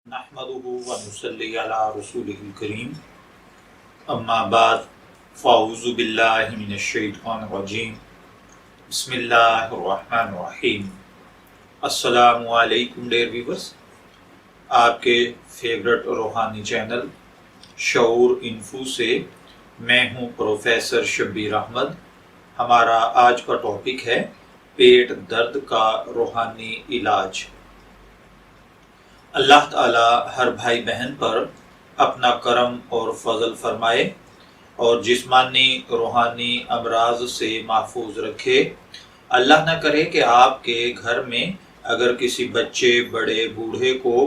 नहमदुहु व नुसल्ली अला रसूलिहिल करीम अम्मा बाद फ़अऊज़ु बिल्लाहि मिनश शैतानिर रजीम बिस्मिल्लाहिर रहमानिर रहीम। अस्सलामु अलैकुम डियर व्यूअर्स, आपके फेवरेट रूहानी चैनल शऊर इन्फो से मैं हूं प्रोफेसर शब्बीर अहमद। हमारा आज का टॉपिक है पेट दर्द का रूहानी इलाज। अल्लाह ताला हर भाई बहन पर अपना करम और फजल फरमाए और जिस्मानी रूहानी अमराज से महफूज रखे। अल्लाह न करे कि आपके घर में अगर किसी बच्चे बड़े बूढ़े को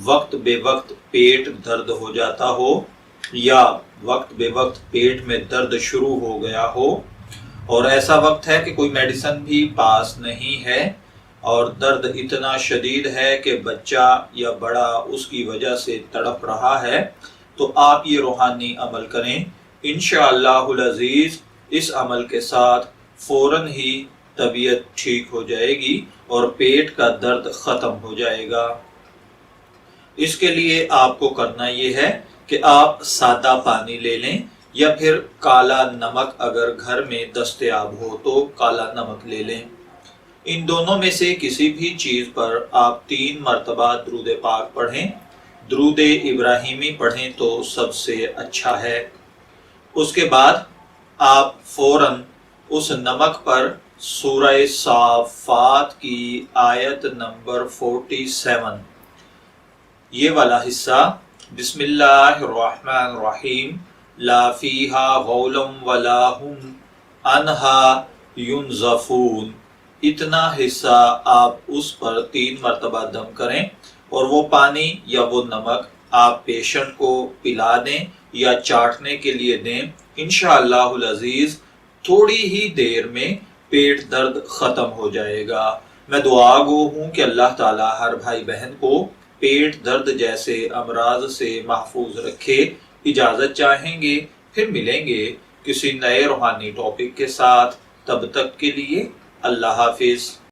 वक्त बे वक्त पेट दर्द हो जाता हो या वक्त बे वक्त पेट में दर्द शुरू हो गया हो और ऐसा वक्त है कि कोई मेडिसिन भी पास नहीं है और दर्द इतना शदीद है कि बच्चा या बड़ा उसकी वजह से तड़प रहा है, तो आप ये रूहानी अमल करें। इंशाअल्लाहुल अज़ीज़ इस अमल के साथ फौरन ही तबीयत ठीक हो जाएगी और पेट का दर्द ख़त्म हो जाएगा। इसके लिए आपको करना ये है कि आप सादा पानी ले लें या फिर काला नमक अगर घर में दस्तयाब हो तो काला नमक ले लें। इन दोनों में से किसी भी चीज़ पर आप 3 मरतबा दुरूद पाक पढ़ें। दुरूद इब्राहिमी पढ़ें तो सबसे अच्छा है। उसके बाद आप फौरन उस नमक पर सूरह साफ़ात की आयत नंबर 47 ये वाला हिस्सा बिस्मिल्लाहिर्रहमानिर्रहीम ला फीहा गौलम वला हुम अन्हा युनज़फून, इतना हिस्सा आप उस पर 3 मरतबा दम करें और वो पानी या वो नमक आप पेशेंट को पिला दें या चाटने के लिए दें। इंशाअल्लाहुल अज़ीज़ थोड़ी ही देर में पेट दर्द ख़त्म हो जाएगा। मैं दुआ गो हूँ कि अल्लाह ताला हर भाई बहन को पेट दर्द जैसे अमराज से महफूज रखे। इजाज़त चाहेंगे, फिर मिलेंगे किसी नए रूहानी टॉपिक के साथ। तब तक के लिए अल्लाह हाफिज़।